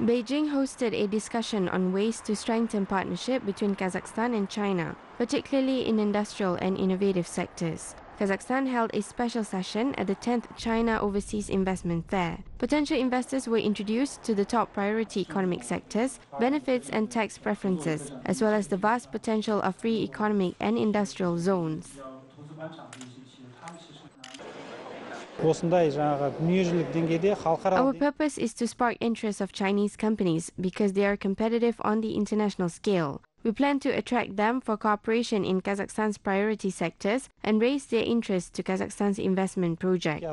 Beijing hosted a discussion on ways to strengthen partnership between Kazakhstan and China, particularly in industrial and innovative sectors. Kazakhstan held a special session at the 10th China Overseas Investment Fair. Potential investors were introduced to the top priority economic sectors, benefits and tax preferences, as well as the vast potential of free economic and industrial zones. Our purpose is to spark interest of Chinese companies because they are competitive on the international scale. We plan to attract them for cooperation in Kazakhstan's priority sectors and raise their interest to Kazakhstan's investment project.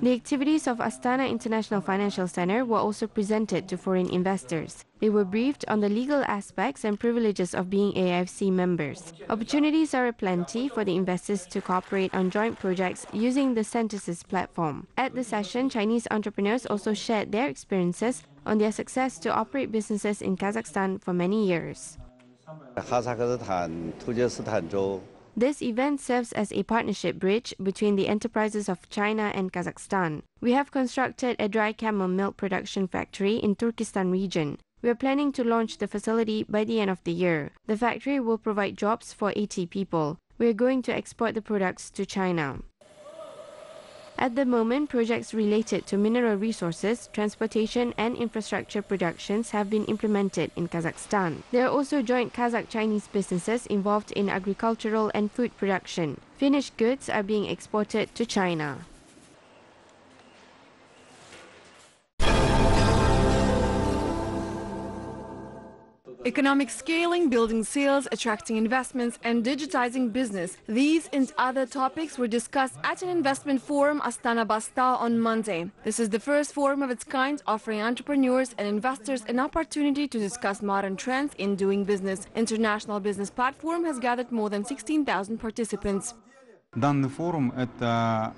The activities of Astana International Financial Center were also presented to foreign investors. They were briefed on the legal aspects and privileges of being AIFC members. Opportunities are aplenty for the investors to cooperate on joint projects using the Center's platform. At the session, Chinese entrepreneurs also shared their experiences on their success to operate businesses in Kazakhstan for many years. This event serves as a partnership bridge between the enterprises of China and Kazakhstan. We have constructed a dry camel milk production factory in Turkestan region. We are planning to launch the facility by the end of the year. The factory will provide jobs for 80 people. We are going to export the products to China. At the moment, projects related to mineral resources, transportation and infrastructure productions have been implemented in Kazakhstan. There are also joint Kazakh-Chinese businesses involved in agricultural and food production. Finished goods are being exported to China. Economic scaling, building sales, attracting investments, and digitizing business. These and other topics were discussed at an investment forum Astana Basta on Monday. This is the first forum of its kind, offering entrepreneurs and investors an opportunity to discuss modern trends in doing business. International Business Platform has gathered more than 16,000 participants. Данный форум – это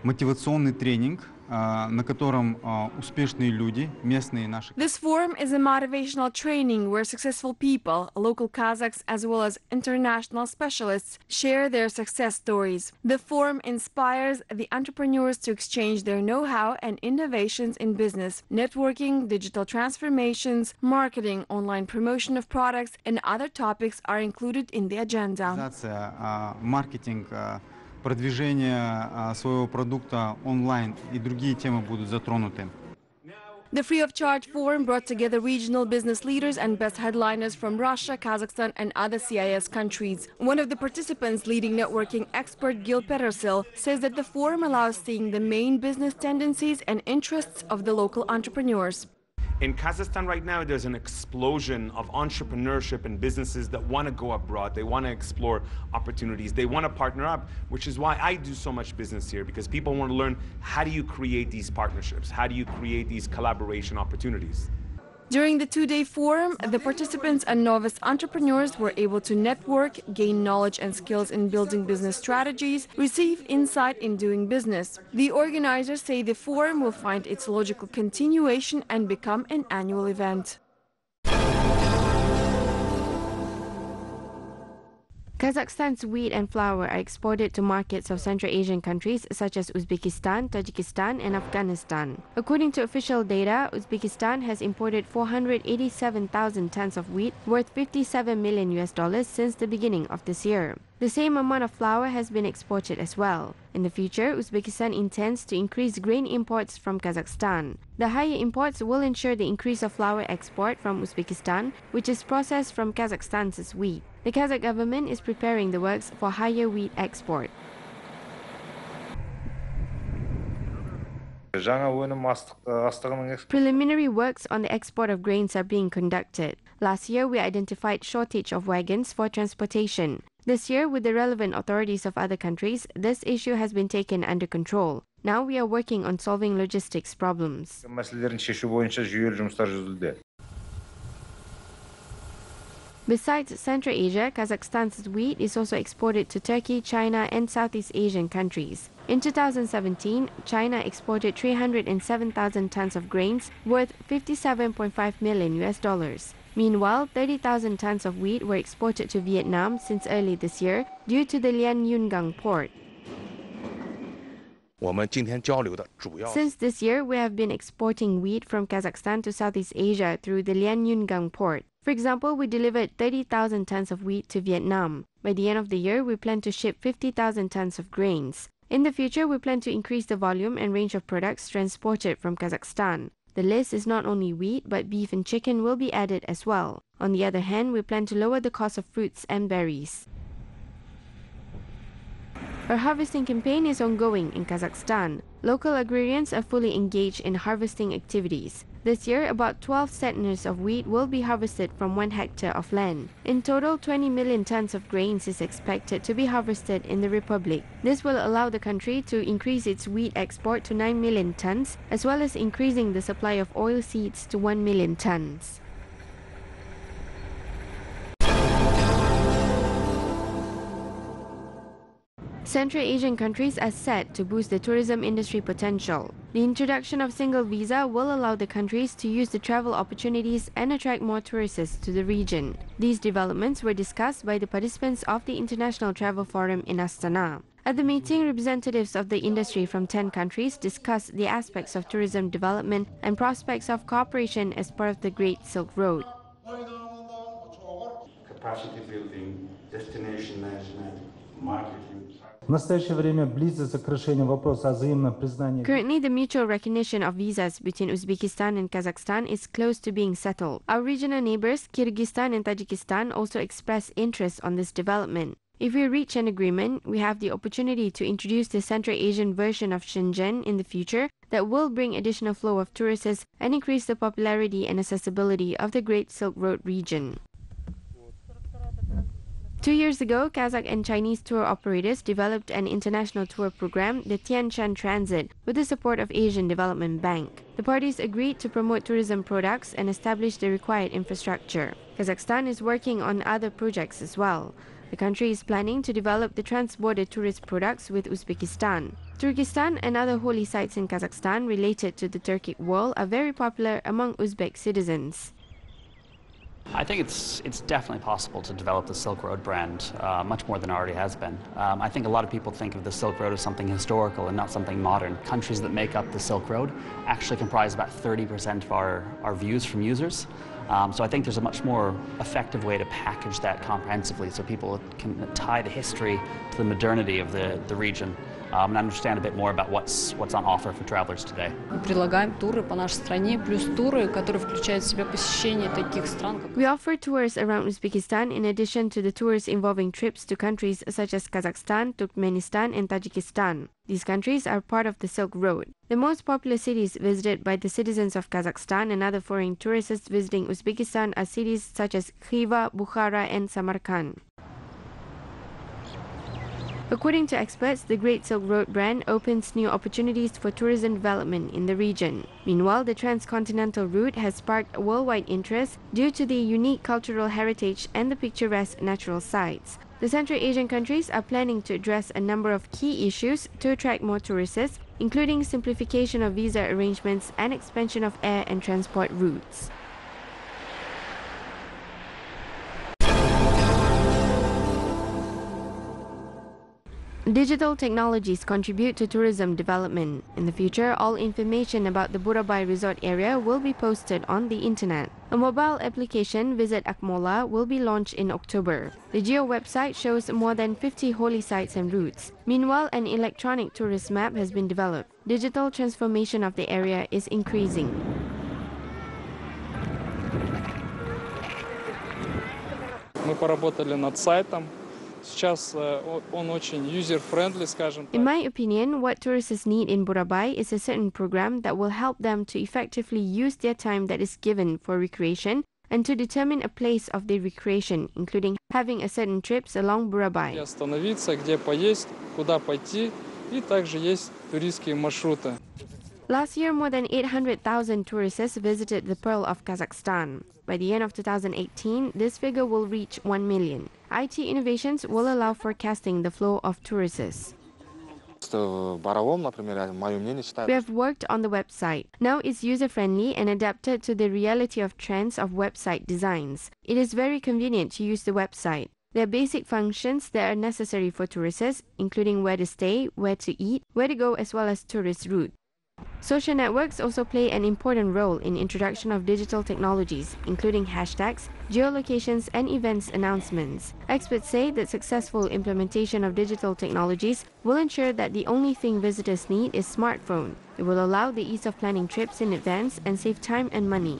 мотивационный тренинг, на котором успешные люди, местные наши. This forum is a motivational training where successful people, local Kazakhs as well as international specialists, share their success stories. The forum inspires the entrepreneurs to exchange their know-how and innovations in business, networking, digital transformations, marketing, online promotion of products, and other topics are included in the agenda. Маркетинг, продвижение своего продукта онлайн и другие темы будут затронуты. The Free of Charge Forum brought together regional business leaders and best headliners from Russia, Kazakhstan and other CIS countries. One of the participants, leading networking expert Gil Pedersil, says that the forum allows seeing the main business tendencies and interests of the local entrepreneurs. In Kazakhstan right now, there's an explosion of entrepreneurship and businesses that want to go abroad. They want to explore opportunities. They want to partner up, which is why I do so much business here, because people want to learn, how do you create these partnerships? How do you create these collaboration opportunities? During the two-day forum, the participants and novice entrepreneurs were able to network, gain knowledge and skills in building business strategies, receive insight in doing business. The organizers say the forum will find its logical continuation and become an annual event. Kazakhstan's wheat and flour are exported to markets of Central Asian countries such as Uzbekistan, Tajikistan and Afghanistan. According to official data, Uzbekistan has imported 487,000 tons of wheat worth $57 million since the beginning of this year. The same amount of flour has been exported as well. In the future, Uzbekistan intends to increase grain imports from Kazakhstan. The higher imports will ensure the increase of flour export from Uzbekistan, which is processed from Kazakhstan's wheat. The Kazakh government is preparing the works for higher wheat export. Preliminary works on the export of grains are being conducted. Last year, we identified shortage of wagons for transportation. This year, with the relevant authorities of other countries, this issue has been taken under control. Now we are working on solving logistics problems. Besides Central Asia, Kazakhstan's wheat is also exported to Turkey, China and Southeast Asian countries. In 2017, China exported 307,000 tons of grains worth $57.5 million. Meanwhile, 30,000 tons of wheat were exported to Vietnam since early this year due to the Lian Yungang port. Since this year, we have been exporting wheat from Kazakhstan to Southeast Asia through the Lianyungang port. For example, we delivered 30,000 tons of wheat to Vietnam. By the end of the year, we plan to ship 50,000 tons of grains. In the future, we plan to increase the volume and range of products transported from Kazakhstan. The list is not only wheat, but beef and chicken will be added as well. On the other hand, we plan to lower the cost of fruits and berries. Our harvesting campaign is ongoing in Kazakhstan. Local agrarians are fully engaged in harvesting activities. This year, about 12 centners of wheat will be harvested from 1 hectare of land. In total, 20 million tons of grains is expected to be harvested in the Republic. This will allow the country to increase its wheat export to 9 million tons, as well as increasing the supply of oilseeds to 1 million tons. Central Asian countries are set to boost the tourism industry potential. The introduction of single visa will allow the countries to use the travel opportunities and attract more tourists to the region. These developments were discussed by the participants of the International Travel Forum in Astana. At the meeting, representatives of the industry from 10 countries discussed the aspects of tourism development and prospects of cooperation as part of the Great Silk Road. Capacity building, destination management, marketing. Currently, the mutual recognition of visas between Uzbekistan and Kazakhstan is close to being settled. Our regional neighbors, Kyrgyzstan and Tajikistan, also express interest on this development. If we reach an agreement, we have the opportunity to introduce the Central Asian version of Shenzhen in the future that will bring additional flow of tourists and increase the popularity and accessibility of the Great Silk Road region. 2 years ago, Kazakh and Chinese tour operators developed an international tour program, the Tian Shan Transit, with the support of Asian Development Bank. The parties agreed to promote tourism products and establish the required infrastructure. Kazakhstan is working on other projects as well. The country is planning to develop the trans-border tourist products with Uzbekistan. Turkestan and other holy sites in Kazakhstan related to the Turkic world are very popular among Uzbek citizens. I think it's definitely possible to develop the Silk Road brand much more than it already has been. I think a lot of people think of the Silk Road as something historical and not something modern. Countries that make up the Silk Road actually comprise about 30% of our views from users. So I think there's a much more effective way to package that comprehensively so people can tie the history to the modernity of the region. And understand a bit more about what's on offer for travelers today. Предлагаем туры по нашей стране, плюс туры, которые включают в себя посещение таких стран. We offer tours around Uzbekistan in addition to the tours involving trips to countries such as Kazakhstan, Turkmenistan, and Tajikistan. These countries are part of the Silk Road. The most popular cities visited by the citizens of Kazakhstan and other foreign tourists visiting Uzbekistan are cities such as Khiva, Bukhara, and Samarkand. According to experts, the Great Silk Road brand opens new opportunities for tourism development in the region. Meanwhile, the transcontinental route has sparked worldwide interest due to the unique cultural heritage and the picturesque natural sites. The Central Asian countries are planning to address a number of key issues to attract more tourists, including simplification of visa arrangements and expansion of air and transport routes. Digital technologies contribute to tourism development. In the future, all information about the Burabai resort area will be posted on the internet. A mobile application, Visit Akmola, will be launched in October. The Geo website shows more than 50 holy sites and routes. Meanwhile, an electronic tourist map has been developed. Digital transformation of the area is increasing. Мы поработали над сайтом. Сейчас он очень user-friendly, скажем так. In my opinion, what tourists need in Burabai is a certain program that will help them to effectively use their time that is given for recreation and to determine a place of their recreation, including having a certain trips along Burabai. Где остановиться, где поесть, куда пойти, и также есть туристские маршруты. Last year, more than 800,000 tourists visited the Pearl of Kazakhstan. By the end of 2018, this figure will reach 1 million. IT innovations will allow forecasting the flow of tourists. We have worked on the website. Now it's user-friendly and adapted to the reality of trends of website designs. It is very convenient to use the website. There are basic functions that are necessary for tourists, including where to stay, where to eat, where to go, as well as tourist route. Social networks also play an important role in introduction of digital technologies, including hashtags, geolocations, and events announcements. Experts say that successful implementation of digital technologies will ensure that the only thing visitors need is smartphone. It will allow the ease of planning trips in advance and save time and money.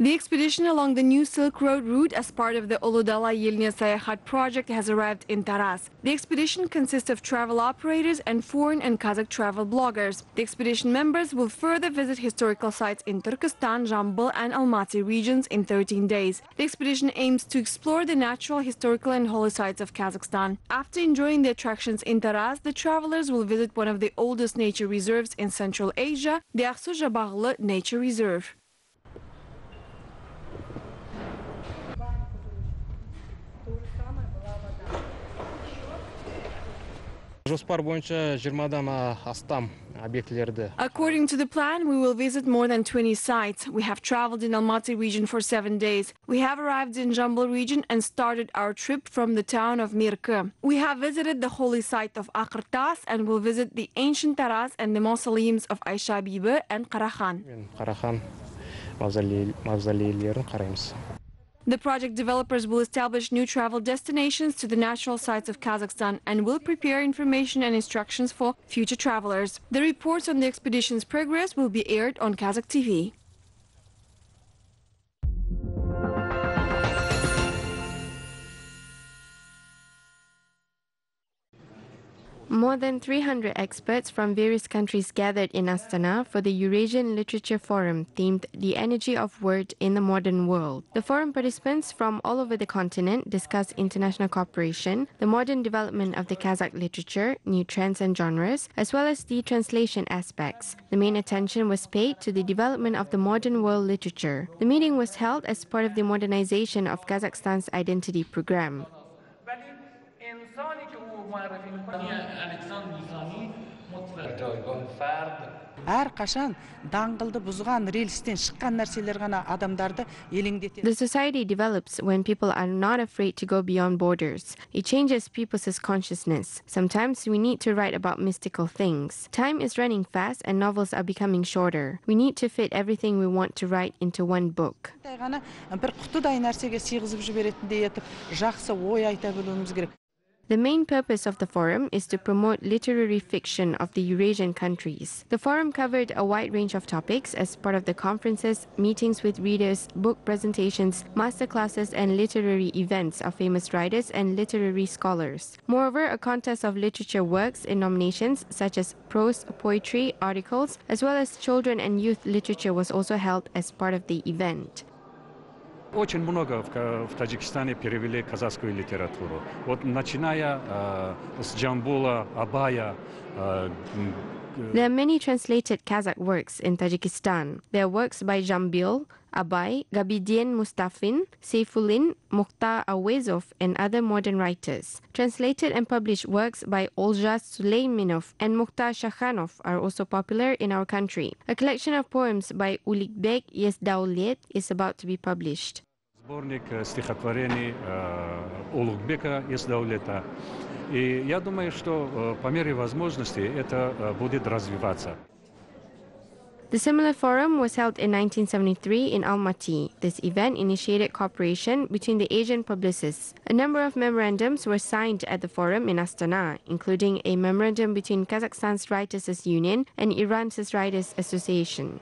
The expedition along the new Silk Road route as part of the Uludala Yelnya Sayahat project has arrived in Taraz. The expedition consists of travel operators and foreign and Kazakh travel bloggers. The expedition members will further visit historical sites in Turkestan, Jambal and Almaty regions in 13 days. The expedition aims to explore the natural, historical and holy sites of Kazakhstan. After enjoying the attractions in Taraz, the travelers will visit one of the oldest nature reserves in Central Asia, the Aksu-Jabaglı Nature Reserve. According to the plan, we will visit more than 20 sites. We have traveled in Almaty region for 7 days. We have arrived in Jambal region and started our trip from the town of Mirkı. We have visited the holy site of Akırtas and will visit the ancient Taraz and the mausoleums of Aisha Bibi and Karahan. The project developers will establish new travel destinations to the natural sites of Kazakhstan and will prepare information and instructions for future travelers. The reports on the expedition's progress will be aired on Kazakh TV. More than 300 experts from various countries gathered in Astana for the Eurasian Literature Forum themed The Energy of Word in the Modern World. The forum participants from all over the continent discussed international cooperation, the modern development of the Kazakh literature, new trends and genres, as well as the translation aspects. The main attention was paid to the development of the modern world literature. The meeting was held as part of the modernization of Kazakhstan's identity program. The society develops when people are not afraid to go beyond borders. It changes people's consciousness. Sometimes we need to write about mystical things. Time is running fast and novels are becoming shorter. We need to fit everything we want to write into one book. The main purpose of the forum is to promote literary fiction of the Eurasian countries. The forum covered a wide range of topics as part of the conferences, meetings with readers, book presentations, masterclasses and literary events of famous writers and literary scholars. Moreover, a contest of literature works in nominations such as prose, poetry, articles, as well as children and youth literature was also held as part of the event. Очень много в Таджикистане перевели казахскую литературу. Вот начиная с Джамбула, Абая. There are many translated Kazakh works in Tajikistan. There are works by Jambil, Abay, Gabidien Mustafin, Seyfullin, Mukhtar Awezov, and other modern writers. Translated and published works by Olja Suleymanov and Mukhtar Shakhanov are also popular in our country. A collection of poems by Ulikbek Yezdaulet is about to be published. Сборник стихотворений Улугбека Yezdaulet. И я думаю, что по мере возможности это будет развиваться. The similar forum was held in 1973 in Almaty. This event initiated cooperation between the Asian publicists. A number of memorandums were signed at the forum in Astana, including a memorandum between Kazakhstan's Writers' Union and Iran's Writers' Association.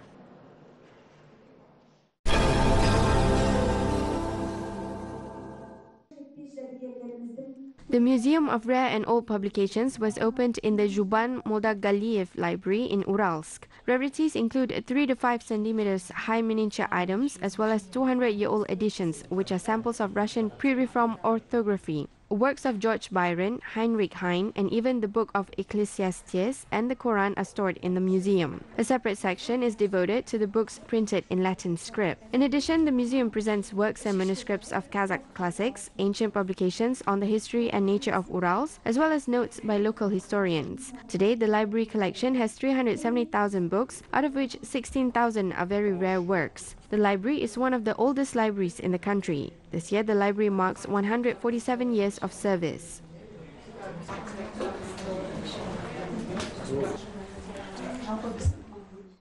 The Museum of Rare and Old Publications was opened in the Zhuban Moldagaliev Library in Uralsk. Rarities include 3 to 5 centimeters high miniature items as well as 200-year-old editions, which are samples of Russian pre-Reform orthography. Works of George Byron, Heinrich Heine, and even the Book of Ecclesiastes and the Quran are stored in the museum. A separate section is devoted to the books printed in Latin script. In addition, the museum presents works and manuscripts of Kazakh classics, ancient publications on the history and nature of Urals, as well as notes by local historians. Today, the library collection has 370,000 books, out of which 16,000 are very rare works. The library is one of the oldest libraries in the country. This year, the library marks 147 years of service.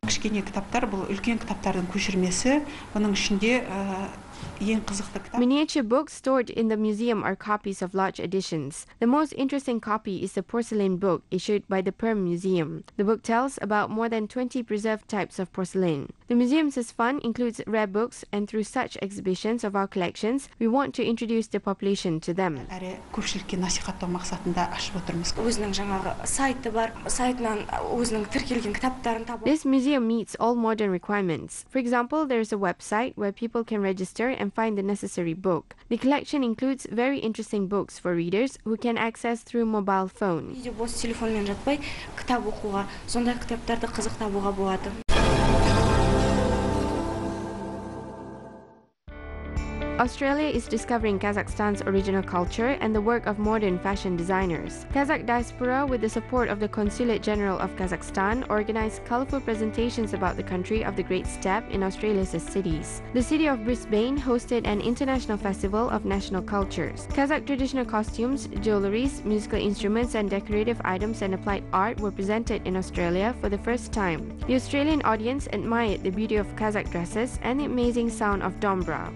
Кішкене кітаптар бұл үлкен кітаптардың көшірмесі. Бұның ішінде ең қызықты кітап. Miniature books stored in the museum are copies of large editions. The most interesting copy is the porcelain book issued by the Perm Museum. The book tells about more than 20 preserved types of porcelain. The museum's fund includes rare books, and through such exhibitions of our collections, we want to introduce the population to them. Әрі көпшілікке насихаттау мақсатында ашып отырмыз. Өзінің жаңағы сайты бар, сайтынан өзінің тіркелген кітаптарын табу. This museum meets all modern requirements. For example, there is a website where people can register and find the necessary book. The collection includes very interesting books for readers who can access through mobile phone. Үйде бос телефонмен жатпай, кітап оқуға, сондай кітаптарды қызық табуға болады. Australia is discovering Kazakhstan's original culture and the work of modern fashion designers. Kazakh diaspora, with the support of the Consulate General of Kazakhstan, organized colorful presentations about the country of the Great Steppe in Australia's cities. The city of Brisbane hosted an international festival of national cultures. Kazakh traditional costumes, jewelries, musical instruments and decorative items and applied art were presented in Australia for the first time. The Australian audience admired the beauty of Kazakh dresses and the amazing sound of dombra.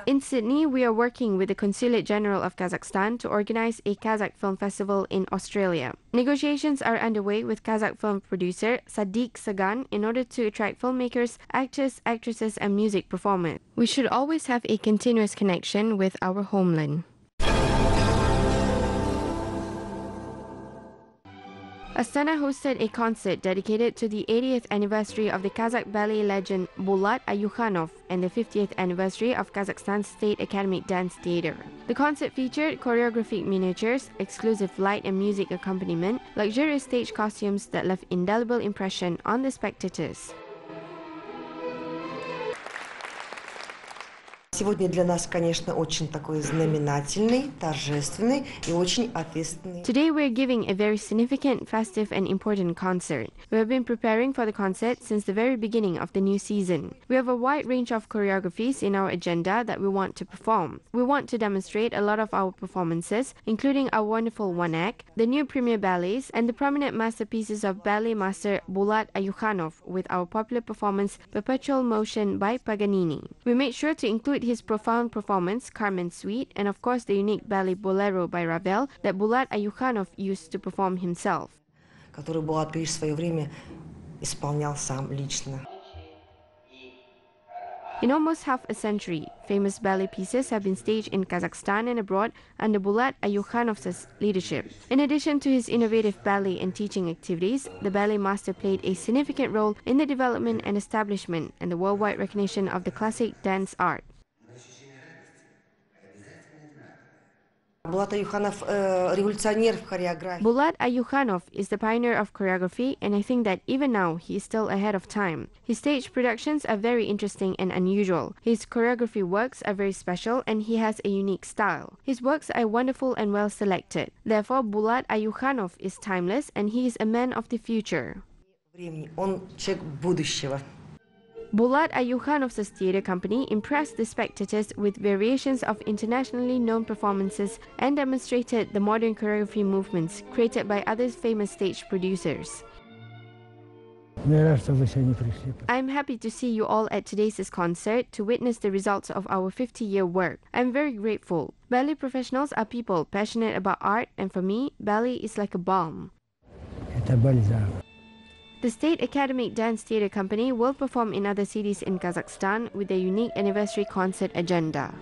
In Sydney, we are working with the Consulate General of Kazakhstan to organize a Kazakh film festival in Australia. Negotiations are underway with Kazakh film producer Sadiq Sagan in order to attract filmmakers, actors, actresses and music performers. We should always have a continuous connection with our homeland. Astana hosted a concert dedicated to the 80th anniversary of the Kazakh ballet legend Bulat Ayukhanov and the 50th anniversary of Kazakhstan's State Academic Dance Theatre. The concert featured choreographic miniatures, exclusive light and music accompaniment, luxurious stage costumes that left indelible impression on the spectators. Сегодня для нас, конечно, очень такой знаменательный, торжественный и очень ответственный. Today we're giving a very significant, festive and important concert. We have been preparing for the concert since the very beginning of the new season. We have a wide range of choreographies in our agenda that we want to perform. We want to demonstrate a lot of our performances, including our wonderful one-act, the new premier ballets, and the prominent masterpieces of ballet master Bulat Ayukhanov with our popular performance Perpetual Motion by Paganini. We made sure to include his profound performance, Carmen Suite, and of course the unique ballet Bolero by Ravel that Bulat Ayukhanov used to perform himself. Который Булат Ильич в свое время исполнял сам лично. In almost half a century, famous ballet pieces have been staged in Kazakhstan and abroad under Bulat Ayukhanov's leadership. In addition to his innovative ballet and teaching activities, the ballet master played a significant role in the development and establishment and the worldwide recognition of the classic dance art. Bulat Ayukhanov is the pioneer of choreography, and I think that even now he is still ahead of time. His stage productions are very interesting and unusual. His choreography works are very special and he has a unique style. His works are wonderful and well selected. Therefore, Bulat Ayukhanov is timeless and he is a man of the future. Он человек будущего. Bulat Ayukhanov's theatre company impressed the spectators with variations of internationally known performances and demonstrated the modern choreography movements created by other famous stage producers. I'm happy to see you all at today's concert to witness the results of our 50-year work. I'm very grateful. Ballet professionals are people passionate about art, and for me, ballet is like a balm. The State Academic Dance Theatre Company will perform in other cities in Kazakhstan with their unique anniversary concert agenda.